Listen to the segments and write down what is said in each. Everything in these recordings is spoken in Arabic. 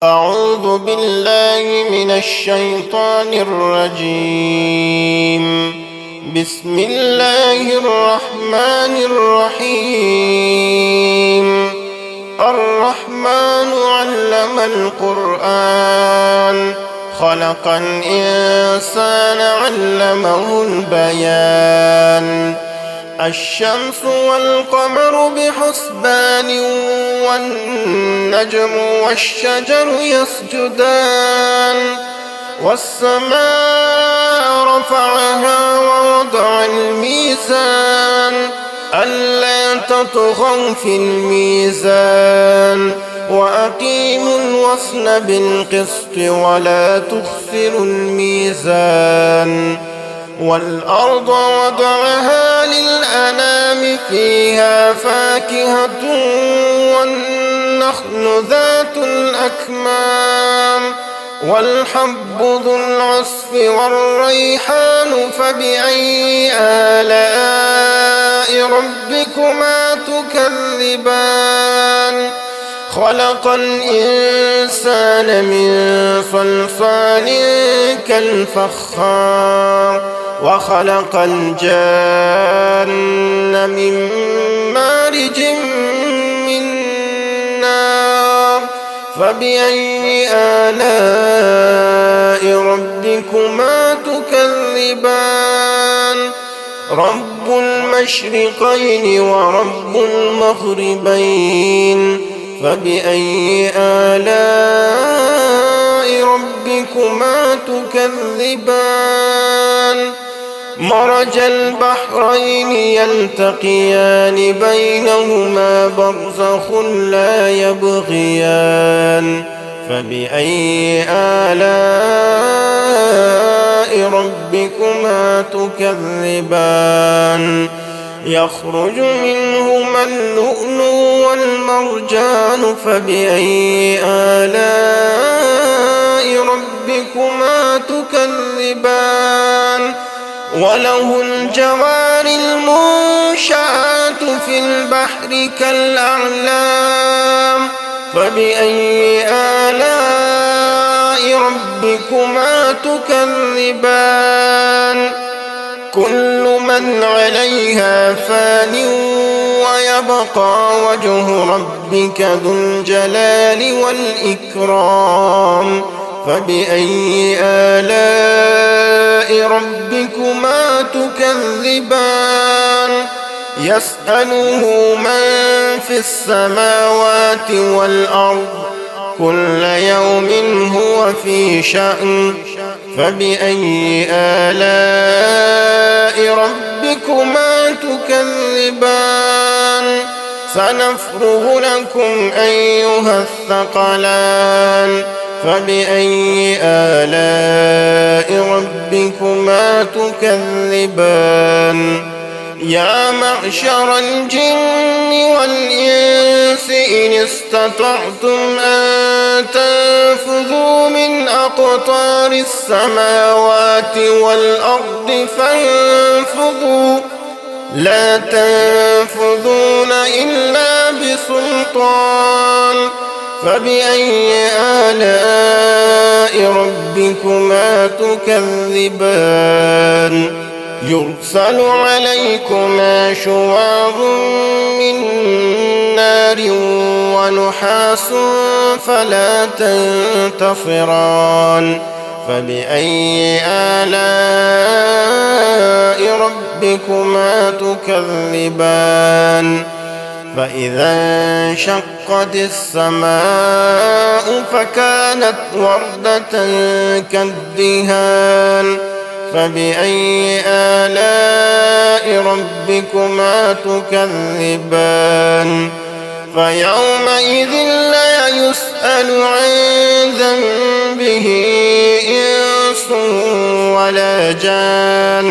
أعوذ بالله من الشيطان الرجيم. بسم الله الرحمن الرحيم. الرحمن علم القرآن خلق الإنسان علمه البيان. الشمس والقمر بحسبان والنجم والشجر يسجدان. والسماء رفعها ووضع الميزان ألا تطغوا في الميزان وأقيموا الوزن بالقسط ولا تخسروا الميزان. والأرض وضعها للأنام فيها فاكهة والنخل ذات الأكمام والحب ذو العصف والريحان فبأي آلاء ربكما تكذبان. خلق الإنسان من صلصال كالفخار وخلق الجان من مارج من نار فبأي آلاء ربكما تكذبان. رب المشرقين ورب المغربين فبأي آلاء ربكما تكذبان. مرج البحرين يلتقيان بينهما برزخ لا يبغيان فبأي آلاء ربكما تكذبان. يخرج منهما اللؤلؤ والمرجان فبأي آلاء ربكما تكذبان. وله الجوار المنشآت في البحر كالأعلام فبأي آلاء ربكما تكذبان. كل من عليها فان ويبقى وجه ربك ذو الجلال والإكرام فبأي آلاء ربكما تكذبان. يسأله من في السماوات والأرض كل يوم هو في شأن فبأي آلاء ربكما تكذبان. سنفرغ لكم أيها الثقلان فبأي آلاء ربكما تكذبان. يا معشر الجن والإنس إن استطعتم أن تنفذوا من أقطار السماوات والأرض فانفذوا لا تنفذون إلا بسلطان فبأي آلاء ربكما تكذبان. يرسل عليكما شواظ من نار ونحاس فلا تنتصران فبأي آلاء ربكما تكذبان. فإذا انشقت السماء فكانت وردة كالدهان فبأي آلاء ربكما تكذبان. فيومئذ لا يسأل عن ذنبه إنس ولا جان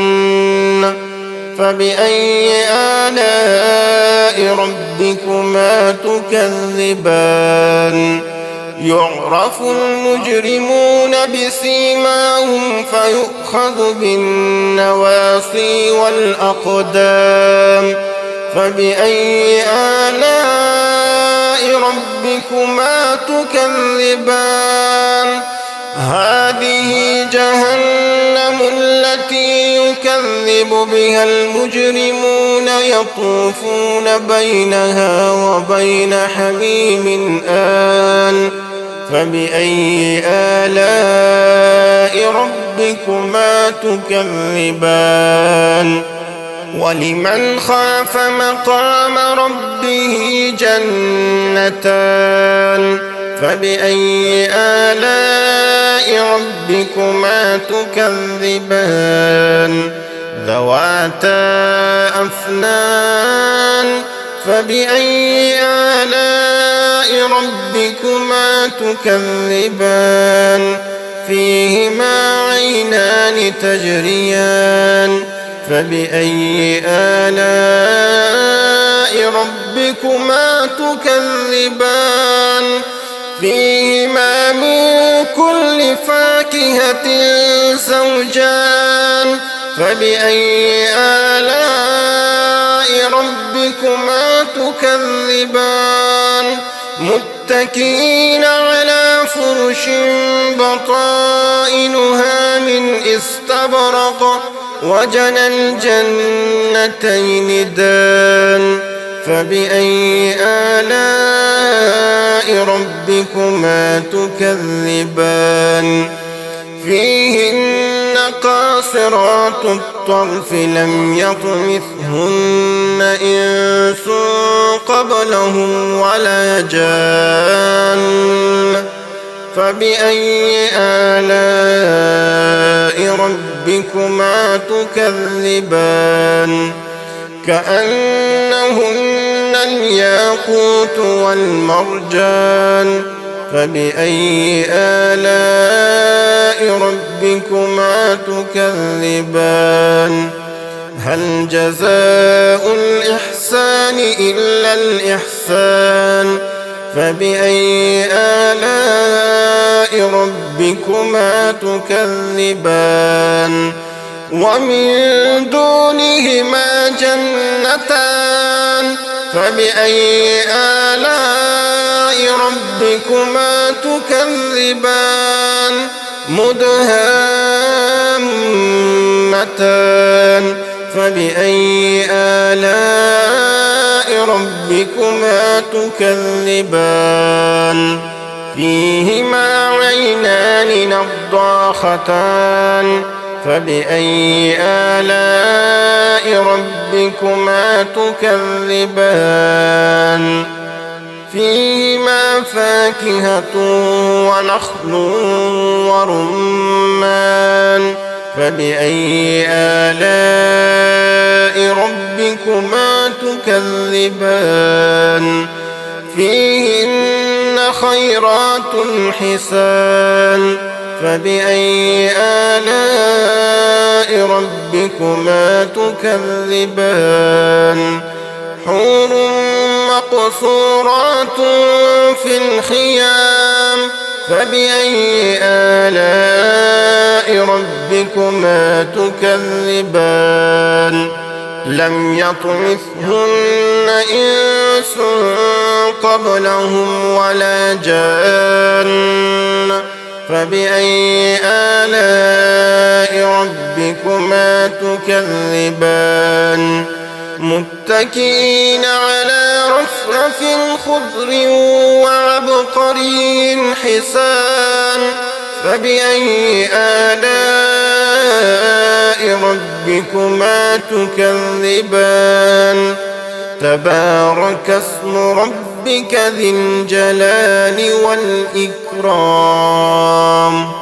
فبأي آلاء ربكما تكذبان. يعرف المجرمون بسيماهم فيؤخذ بالنواصي والأقدام فبأي آلاء ربكما ربكما تكذبان هذه جهنم التي يكذب بها المجرمون يطوفون بينها وبين حميم آن فبأي آلاء ربكما تكذبان ولمن خاف مقام ربه جنتان فبأي آلاء ربكما تكذبان ذواتا أفنان فبأي آلاء ربكما تكذبان فيهما عينان تجريان فبأي آلاء ربكما تكذبان فيهما من كل فاكهة زوجان فبأي آلاء ربكما تكذبان متكئين على فرش بطائنها من استبرق وجنى الجنتين دان فبأي آلاء ربكما تكذبان فيهن قاصرات الطرف لم يطمثهن إنس قبلهم ولا جان فبأي آلاء ربكما تكذبان كأنهن الياقوت والمرجان فبأي آلاء ربكما تكذبان هل جزاء الإحسان إلا الإحسان فبأي آلاء ربكما تكذبان ومن دونهما جنتان فبأي آلاء ربكما تكذبان مدهامتان فبأي آلاء ربكما تكذبان فيهما عينان نضاختان فبأي آلاء ربكما تكذبان فيهما فاكهة ونخل ورمان فبأي آلاء ربكما تكذبان فيهن خيرات حسان فبأي آلاء ربكما تكذبان حور مقصورات في الخيام فبأي آلاء ربكما تكذبان لم يطمثهن إنس قبلهم ولا جان فبأي آلاء ربكما تكذبان متكئين على رفرف خضر وعبقري حسان فبأي آلاء ربكما تكذبان تبارك اسم ربك ذي الجلال والإكرام